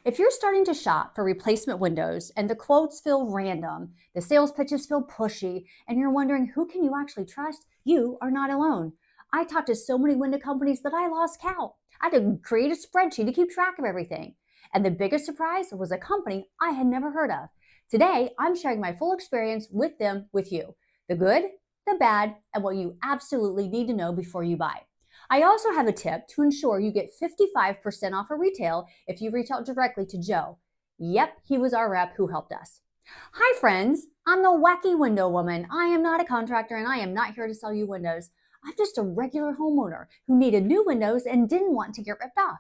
If you're starting to shop for replacement windows and the quotes feel random, the sales pitches feel pushy, and you're wondering who can you actually trust, you are not alone. I talked to so many window companies that I lost count. I had to create a spreadsheet to keep track of everything. And the biggest surprise was a company I had never heard of. Today, I'm sharing my full experience with them with you. The good, the bad, and what you absolutely need to know before you buy. I also have a tip to ensure you get 55% off of retail if you reach out directly to Joe. Yep, he was our rep who helped us. Hi friends, I'm the wacky window woman. I am not a contractor and I am not here to sell you windows. I'm just a regular homeowner who needed new windows and didn't want to get ripped off.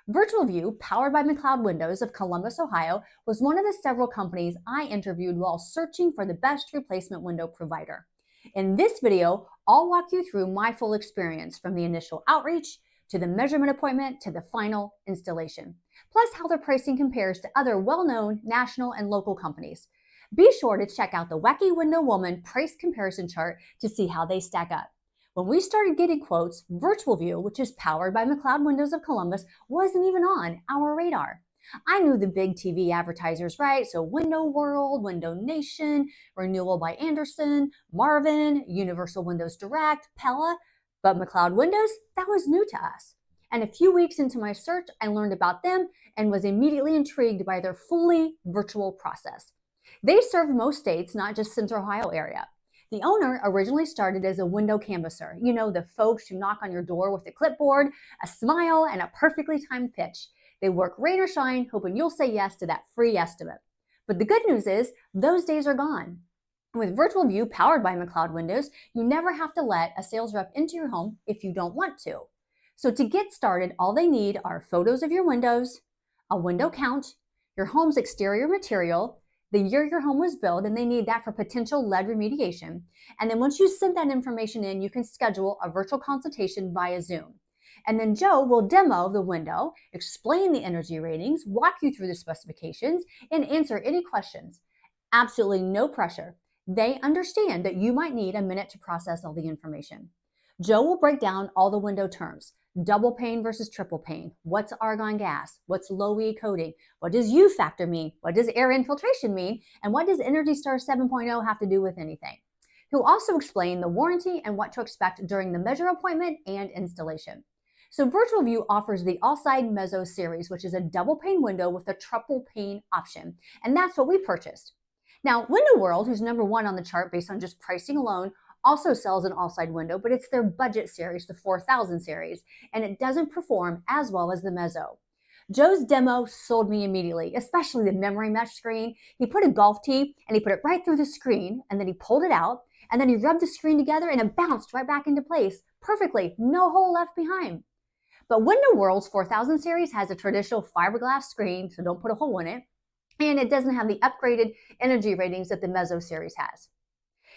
Virtual View, powered by McCloud Windows of Columbus, Ohio, was one of the several companies I interviewed while searching for the best replacement window provider. In this video, I'll walk you through my full experience from the initial outreach to the measurement appointment to the final installation, plus how their pricing compares to other well-known national and local companies. Be sure to check out the Wacky Window Woman price comparison chart to see how they stack up. When we started getting quotes, Virtual View, which is powered by McCloud Windows of Columbus, wasn't even on our radar. I knew the big TV advertisers, right? So Window World, Window Nation, Renewal by Andersen, Marvin, Universal Windows Direct, Pella, but McCloud Windows, that was new to us. And a few weeks into my search, I learned about them and was immediately intrigued by their fully virtual process. They serve most states, not just Central Ohio area. The owner originally started as a window canvasser, you know, the folks who knock on your door with a clipboard, a smile, and a perfectly timed pitch. They work rain or shine, hoping you'll say yes to that free estimate. But the good news is, those days are gone. With Virtual View powered by McCloud Windows, you never have to let a sales rep into your home if you don't want to. So to get started, all they need are photos of your windows, a window count, your home's exterior material, the year your home was built, and they need that for potential lead remediation. And then once you send that information in, you can schedule a virtual consultation via Zoom. And then Joe will demo the window, explain the energy ratings, walk you through the specifications, and answer any questions. Absolutely no pressure. They understand that you might need a minute to process all the information. Joe will break down all the window terms. Double pane versus triple pane. What's argon gas? What's low E coating? What does U factor mean? What does air infiltration mean? And what does Energy Star 7.0 have to do with anything? He'll also explain the warranty and what to expect during the measure appointment and installation. So Virtual View offers the Alside Mezzo Series, which is a double pane window with a triple pane option. And that's what we purchased. Now, Window World, who's number one on the chart based on just pricing alone, also sells an Alside window, but it's their budget series, the 4000 series, and it doesn't perform as well as the Mezzo. Joe's demo sold me immediately, especially the memory mesh screen. He put a golf tee and he put it right through the screen, and then he pulled it out, and then he rubbed the screen together and it bounced right back into place perfectly, no hole left behind. But Window World's 4000 series has a traditional fiberglass screen, so don't put a hole in it, and it doesn't have the upgraded energy ratings that the Mezzo series has.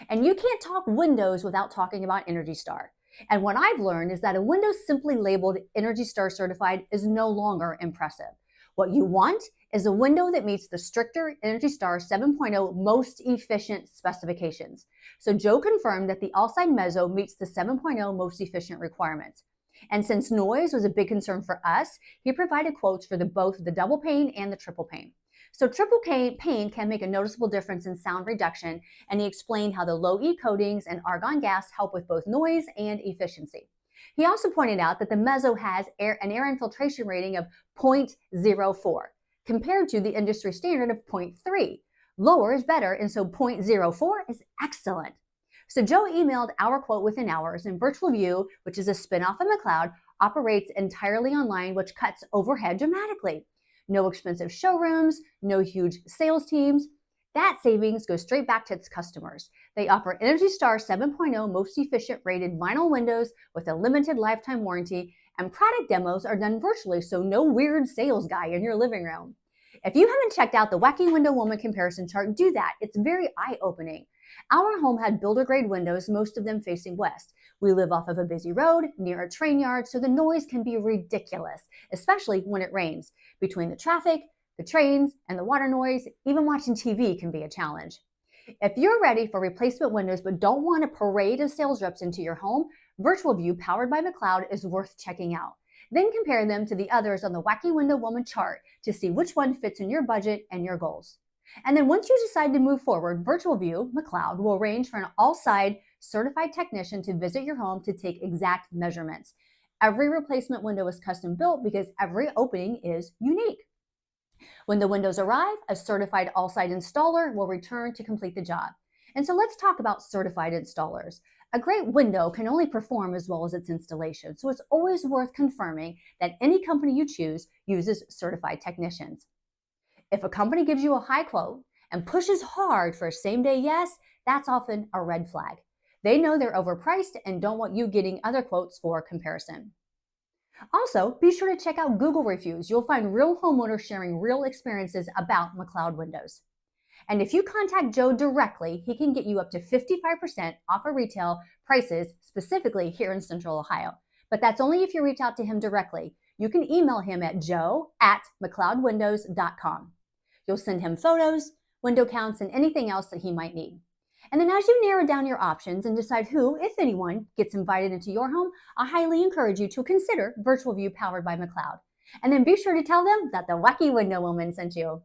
And you can't talk windows without talking about Energy Star. And what I've learned is that a window simply labeled Energy Star certified is no longer impressive. What you want is a window that meets the stricter Energy Star 7.0 most efficient specifications. So Joe confirmed that the Alside Mezzo meets the 7.0 most efficient requirements. And since noise was a big concern for us, he provided quotes for both the double pane and the triple pane. So triple pane can make a noticeable difference in sound reduction, and he explained how the low E coatings and argon gas help with both noise and efficiency. He also pointed out that the Mezzo has an air infiltration rating of 0.04, compared to the industry standard of 0.3. Lower is better, and so 0.04 is excellent. So Joe emailed our quote within hours, and Virtual View, which is a spinoff of McCloud, operates entirely online, which cuts overhead dramatically. No expensive showrooms, no huge sales teams. That savings goes straight back to its customers. They offer Energy Star 7.0 most efficient rated vinyl windows with a limited lifetime warranty, and product demos are done virtually, so no weird sales guy in your living room. If you haven't checked out the Wacky Window Woman comparison chart, do that. It's very eye-opening. Our home had builder-grade windows, most of them facing west. We live off of a busy road near a train yard, so the noise can be ridiculous, especially when it rains. Between the traffic, the trains, and the water noise, even watching TV can be a challenge. If you're ready for replacement windows but don't want a parade of sales reps into your home, Virtual View powered by McCloud is worth checking out. Then compare them to the others on the Wacky Window Woman chart to see which one fits in your budget and your goals. And then once you decide to move forward, Virtual View McCloud will arrange for an Alside certified technician to visit your home to take exact measurements. Every replacement window is custom built because every opening is unique. When the windows arrive, a certified Alside installer will return to complete the job. And so let's talk about certified installers. A great window can only perform as well as its installation, so it's always worth confirming that any company you choose uses certified technicians. If a company gives you a high quote and pushes hard for a same-day yes, that's often a red flag. They know they're overpriced and don't want you getting other quotes for comparison. Also, be sure to check out Google reviews. You'll find real homeowners sharing real experiences about McCloud windows. And if you contact Joe directly, he can get you up to 55% off of retail prices, specifically here in Central Ohio. But that's only if you reach out to him directly. You can email him at joe@mccloudwindows.com. You'll send him photos, window counts, and anything else that he might need. And then as you narrow down your options and decide who, if anyone, gets invited into your home, I highly encourage you to consider Virtual View powered by McCloud. And then be sure to tell them that the Wacky Window Woman sent you.